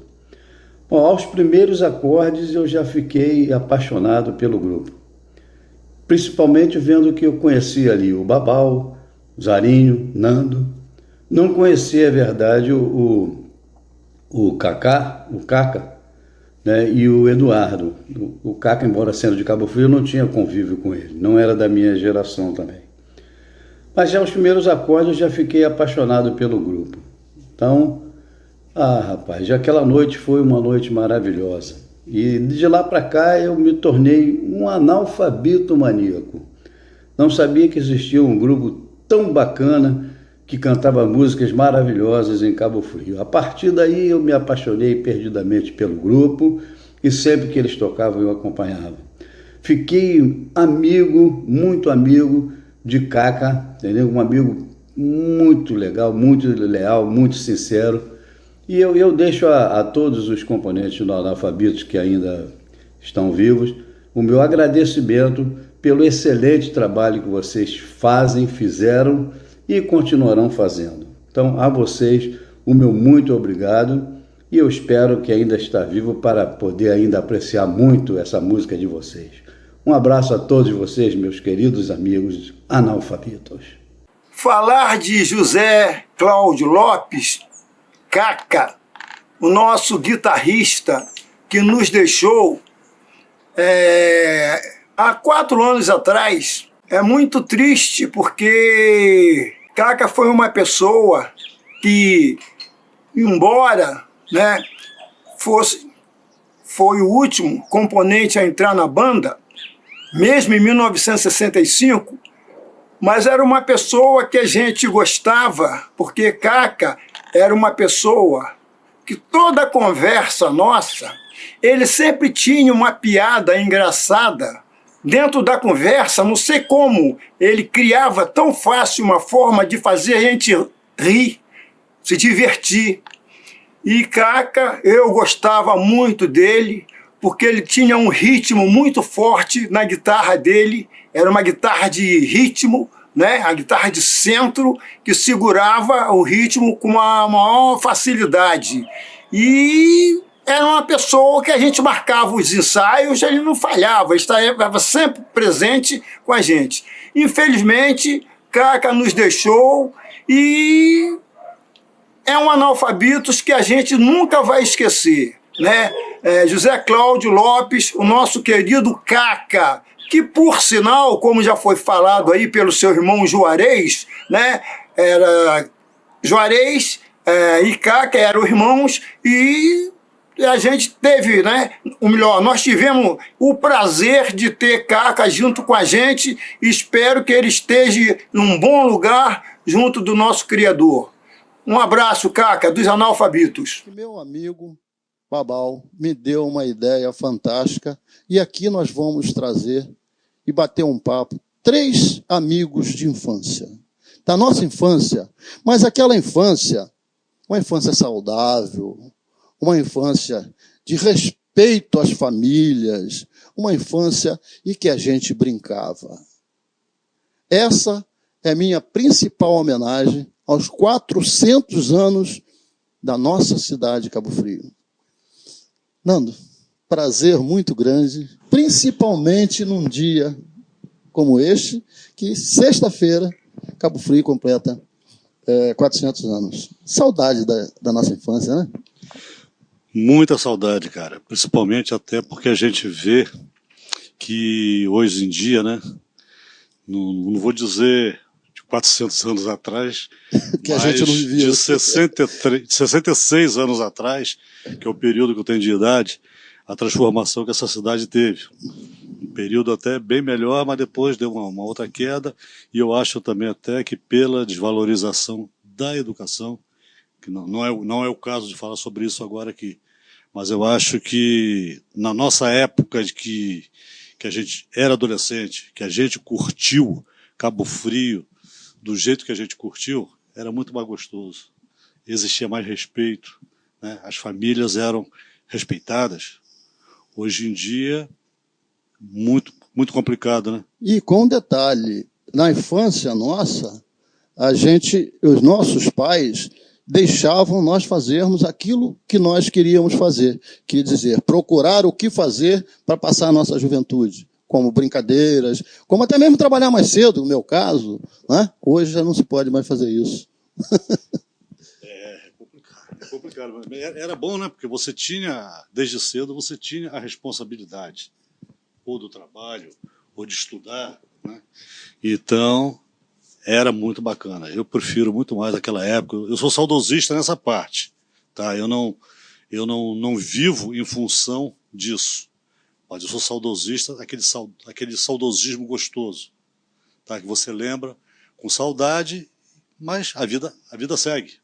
Bom, aos primeiros acordes eu já fiquei apaixonado pelo grupo. Principalmente vendo que eu conhecia ali o Babal, o Zarinho, Nando. Não conhecia, é verdade, o Cacá, né, e o Eduardo. O Cacá, embora sendo de Cabo Frio, eu não tinha convívio com ele. Não era da minha geração também. Mas já aos primeiros acordes eu já fiquei apaixonado pelo grupo. Então, rapaz, aquela noite foi uma noite maravilhosa. E de lá para cá eu me tornei um analfabito maníaco. Não sabia que existia um grupo tão bacana que cantava músicas maravilhosas em Cabo Frio. A partir daí eu me apaixonei perdidamente pelo grupo e sempre que eles tocavam eu acompanhava. Fiquei amigo, muito amigo de Cacá, entendeu? Um amigo muito legal, muito leal, muito sincero. E eu deixo a todos os componentes do Analfabitos que ainda estão vivos o meu agradecimento pelo excelente trabalho que vocês fizeram e continuarão fazendo. Então, a vocês, o meu muito obrigado e eu espero que ainda está vivo para poder ainda apreciar muito essa música de vocês. Um abraço a todos vocês, meus queridos amigos analfabetos. Falar de José Cláudio Lopes, Cacá, o nosso guitarrista que nos deixou há 4 anos atrás, é muito triste porque Cacá foi uma pessoa que, embora, né, foi o último componente a entrar na banda, mesmo em 1965, mas era uma pessoa que a gente gostava, porque Cacá era uma pessoa que toda conversa nossa, ele sempre tinha uma piada engraçada dentro da conversa. Não sei como ele criava tão fácil uma forma de fazer a gente rir, se divertir. E Cacá, eu gostava muito dele, porque ele tinha um ritmo muito forte na guitarra dele, era uma guitarra de ritmo, né? A guitarra de centro que segurava o ritmo com uma maior facilidade. E era uma pessoa que a gente marcava os ensaios, ele não falhava, ele estava sempre presente com a gente. Infelizmente, Cacá nos deixou e é um analfabitos que a gente nunca vai esquecer, né? José Cláudio Lopes, o nosso querido Cacá, que por sinal, como já foi falado aí pelo seu irmão Juarez, né, era Juarez e Cacá eram irmãos e a gente teve, né, o melhor, nós tivemos o prazer de ter Cacá junto com a gente e espero que ele esteja num bom lugar junto do nosso Criador. Um abraço, Cacá, dos analfabitos. Meu amigo Babal me deu uma ideia fantástica e aqui nós vamos trazer e bater um papo. 3 amigos de infância, da nossa infância, mas aquela infância, uma infância saudável, uma infância de respeito às famílias, uma infância em que a gente brincava. Essa é minha principal homenagem aos 400 anos da nossa cidade de Cabo Frio. Nando, prazer muito grande, principalmente num dia como este, que sexta-feira Cabo Frio completa 400 anos. Saudade da nossa infância, né? Muita saudade, cara. Principalmente até porque a gente vê que hoje em dia, né, não vou dizer de 400 anos atrás, que a gente não vivia. De 66 anos atrás, que é o período que eu tenho de idade, a transformação que essa cidade teve. Um período até bem melhor, mas depois deu uma outra queda, e eu acho também até que pela desvalorização da educação, que não é o caso de falar sobre isso agora aqui, mas eu acho que na nossa época de que que a gente era adolescente, que a gente curtiu Cabo Frio do jeito que a gente curtiu, era muito mais gostoso. Existia mais respeito, né? As famílias eram respeitadas. Hoje em dia, muito complicado, né? E com um detalhe, na infância nossa, os nossos pais deixavam nós fazermos aquilo que nós queríamos fazer, quer dizer, procurar o que fazer para passar a nossa juventude, como brincadeiras, como até mesmo trabalhar mais cedo, no meu caso, né? Hoje já não se pode mais fazer isso. É complicado. Era bom, né? Porque você tinha, desde cedo, você tinha a responsabilidade, ou do trabalho, ou de estudar, né? Então, era muito bacana. Eu prefiro muito mais aquela época. Eu sou saudosista nessa parte, tá? Eu não vivo em função disso, mas eu sou saudosista, aquele saudosismo gostoso, tá? Que você lembra com saudade, mas a vida segue.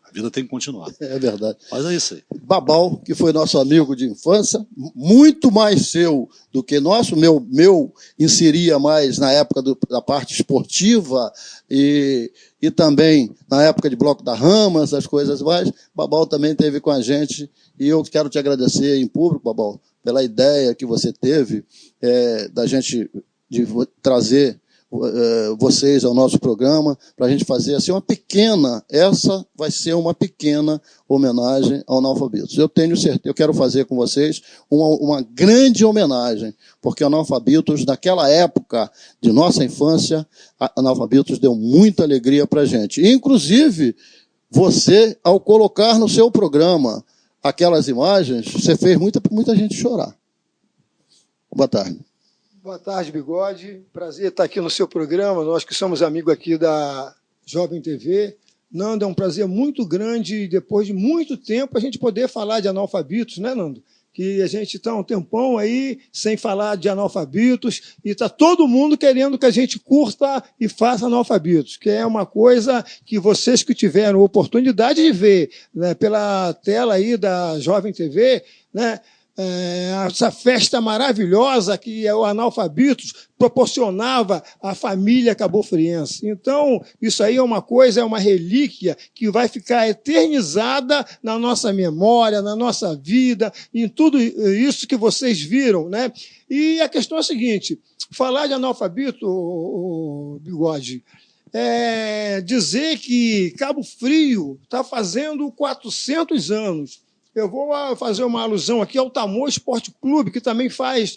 A vida tem que continuar. É verdade. Mas é isso aí. Babal, que foi nosso amigo de infância, muito mais seu do que nosso. Meu inseria mais na época da parte esportiva e também na época de Bloco da Rama, essas coisas mais. Babal também esteve com a gente e eu quero te agradecer em público, Babal, pela ideia que você teve da gente de trazer vocês ao nosso programa, para a gente fazer assim essa vai ser uma pequena homenagem ao Analfabitos. Eu tenho certeza, eu quero fazer com vocês uma grande homenagem, porque Analfabitos, naquela época de nossa infância, Analfabitos deu muita alegria para a gente. Inclusive, você, ao colocar no seu programa aquelas imagens, você fez muita gente chorar. Boa tarde. Boa tarde, Bigode. Prazer estar aqui no seu programa. Nós que somos amigos aqui da Jovem TV. Nando, é um prazer muito grande, depois de muito tempo, a gente poder falar de Analfabitos, né, Nando? Que a gente está um tempão aí sem falar de Analfabitos e está todo mundo querendo que a gente curta e faça Analfabitos, que é uma coisa que vocês que tiveram oportunidade de ver, né, pela tela aí da Jovem TV, né, essa festa maravilhosa que o Analfabitos proporcionava à família cabofriense. Então, isso aí é uma coisa, é uma relíquia que vai ficar eternizada na nossa memória, na nossa vida, em tudo isso que vocês viram, né? E a questão é a seguinte, falar de Analfabito, Bigode, dizer que Cabo Frio está fazendo 400 anos. Eu vou fazer uma alusão aqui ao Tamoio Esporte Clube, que também faz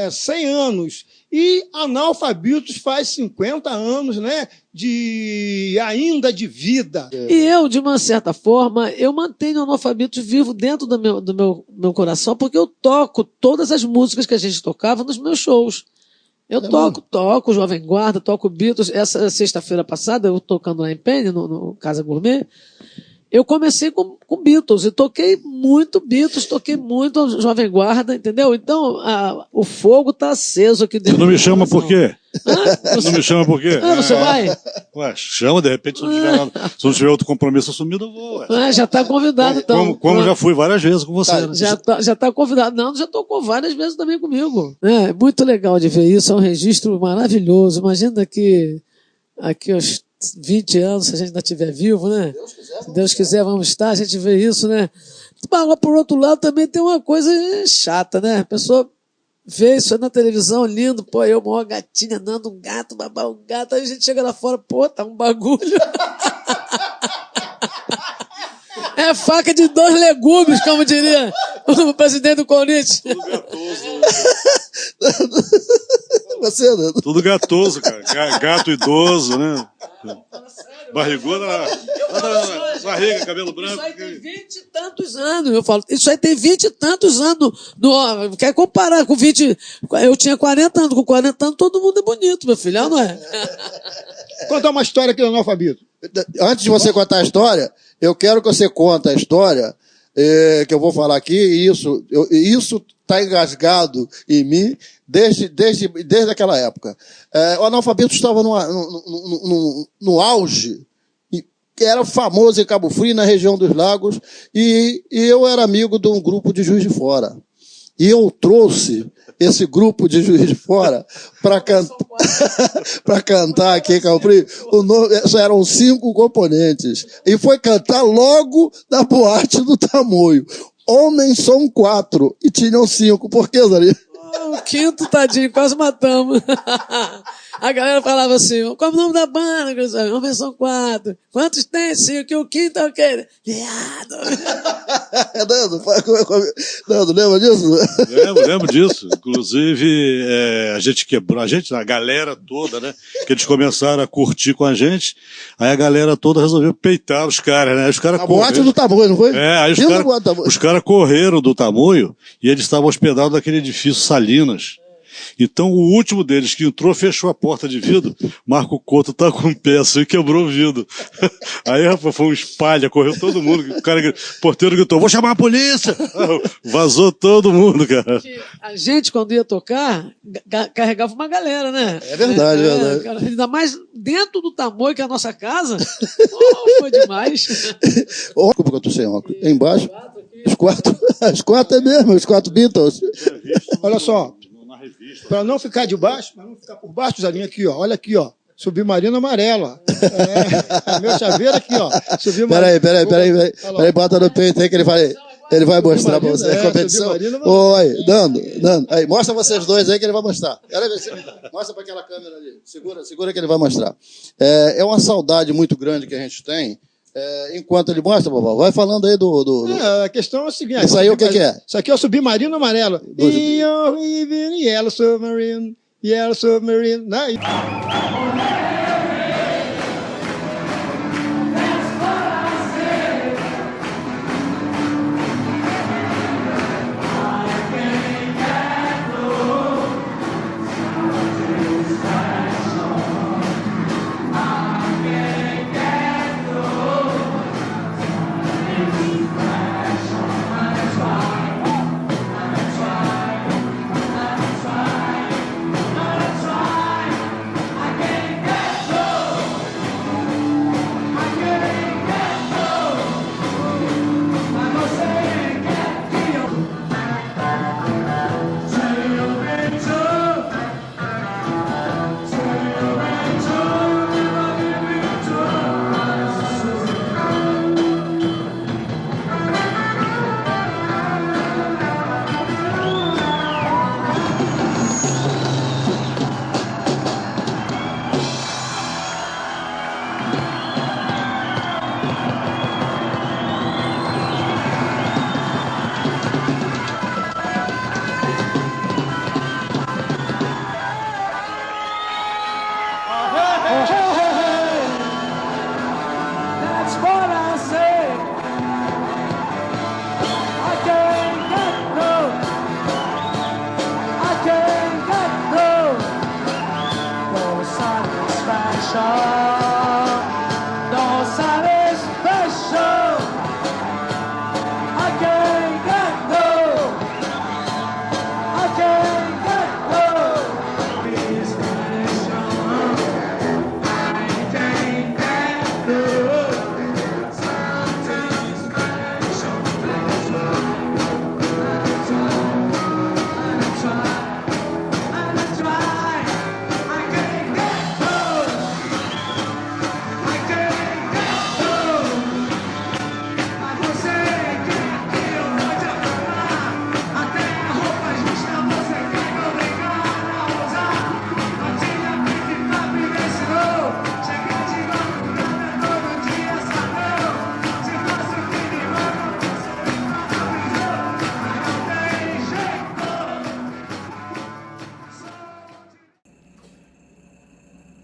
100 anos. E Analfabitos faz 50 anos, né, ainda de vida. E eu, de uma certa forma, eu mantenho o Analfabitos vivo dentro do meu coração, porque eu toco todas as músicas que a gente tocava nos meus shows. Eu toco Jovem Guarda, toco Beatles. Essa sexta-feira passada, eu tocando lá em Penha, no Casa Gourmet, eu comecei com Beatles e toquei muito Beatles, toquei muito Jovem Guarda, entendeu? Então, o fogo está aceso aqui dentro. Você não me chama por quê? Não me chama por quê? Você vai? Ué, chama, de repente, se não tiver outro compromisso assumido, eu vou. Já está convidado, então. Como já fui várias vezes com você. Né? Já tá convidado. Não, já tocou várias vezes também comigo. É muito legal de ver isso, é um registro maravilhoso. Imagina que aqui aos 20 anos, se a gente ainda estiver vivo, né? Se Deus quiser, vamos estar, a gente vê isso, né? Mas, por outro lado, também tem uma coisa chata, né? A pessoa vê isso aí na televisão, lindo, pô, eu, maior gatinha, dando um gato, babar um gato, aí a gente chega lá fora, pô, tá um bagulho. É faca de 2 legumes, como diria o presidente do Corinthians. Tudo gatoso. Tudo gatoso, cara. Gato idoso, né? Barriguda, barriga, cabelo branco. Isso aí tem 20 e tantos anos. Eu falo, isso aí tem 20 e tantos anos. Quer comparar com 20? Eu tinha 40 anos. Com 40 anos, todo mundo é bonito, meu filho, não é? Conta uma história aqui do Analfabitos. Antes de você contar a história, eu quero que você conte a história que eu vou falar aqui, e isso está engasgado em mim desde aquela época. O Analfabitos estava no auge, que era famoso em Cabo Frio, na região dos Lagos, e eu era amigo de um grupo de Juiz de Fora. E eu trouxe esse grupo de Juiz de Fora para cantar aqui em Cabo Frio. Já eram 5 componentes. E foi cantar logo na boate do Tamoio. Homens são 4 e tinham 5. Por que, Zari? O quinto, tadinho, quase matamos. A galera falava assim, qual é o nome da banda? Homens são 4. Quantos tem? 5. E o quinto é o quê? Viado. Nando, lembra disso? Lembro disso. Inclusive, a gente quebrou, a galera toda, né? Que eles começaram a curtir com a gente, aí a galera toda resolveu peitar os caras, né? Os caras a boate do Tamoio, não foi? Aí os caras correram do Tamoio e eles estavam hospedados naquele edifício Salinas. Então o último deles que entrou fechou a porta de vidro. Marco Couto tá com um pé assim e quebrou o vidro. Aí, rapaz, foi um espalha, correu todo mundo. O porteiro gritou, vou chamar a polícia! Vazou todo mundo, cara. A gente, quando ia tocar, carregava uma galera, né? É verdade, é verdade. Cara, ainda mais dentro do Tamoio, que é a nossa casa. Foi demais. Desculpa que eu tô sem óculos. Embaixo, os 4 é mesmo, os 4 Beatles. Olha só. Para não ficar de baixo, para não ficar por baixo, Zarinho, aqui, ó. Olha aqui, ó. Submarino amarelo. Meu chaveiro aqui, ó. Peraí, bota no peito aí que ele vai mostrar para você a competição. Oi, Nando, aí, mostra vocês dois aí que ele vai mostrar. Mostra para aquela câmera ali. Segura que ele vai mostrar. É uma saudade muito grande que a gente tem. Enquanto ele mostra, Bobal, vai falando aí do... a questão é a seguinte... Isso aí o que é? Isso aqui é o submarino amarelo. Yellow submarine, yellow submarine. Né?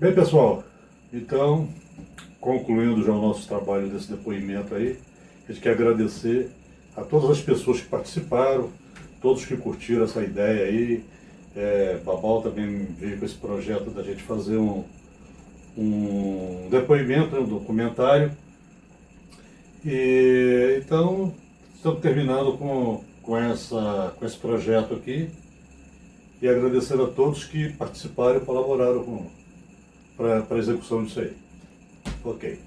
Bem, pessoal, então, concluindo já o nosso trabalho desse depoimento aí, a gente quer agradecer a todas as pessoas que participaram, todos que curtiram essa ideia aí. Babal também veio com esse projeto da gente fazer um depoimento, um documentário. E então, estamos terminando com esse projeto aqui e agradecer a todos que participaram e colaboraram para a execução disso aí. Ok.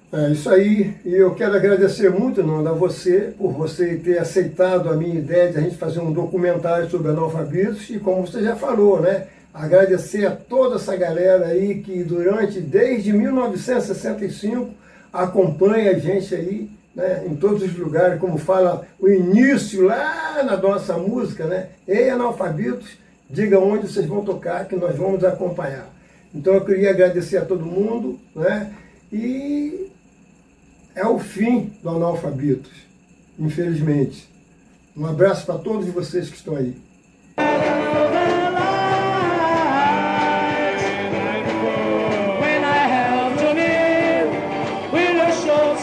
É isso aí, e eu quero agradecer muito, Nando, a você, por você ter aceitado a minha ideia de a gente fazer um documentário sobre analfabetos, e como você já falou, né, agradecer a toda essa galera aí que desde 1965, acompanha a gente aí, né, em todos os lugares, como fala o início lá na nossa música, né, ei analfabetos, diga onde vocês vão tocar que nós vamos acompanhar. Então eu queria agradecer a todo mundo, né, e é o fim do Analfabetos, infelizmente. Um abraço para todos vocês que estão aí. When I have to live with a short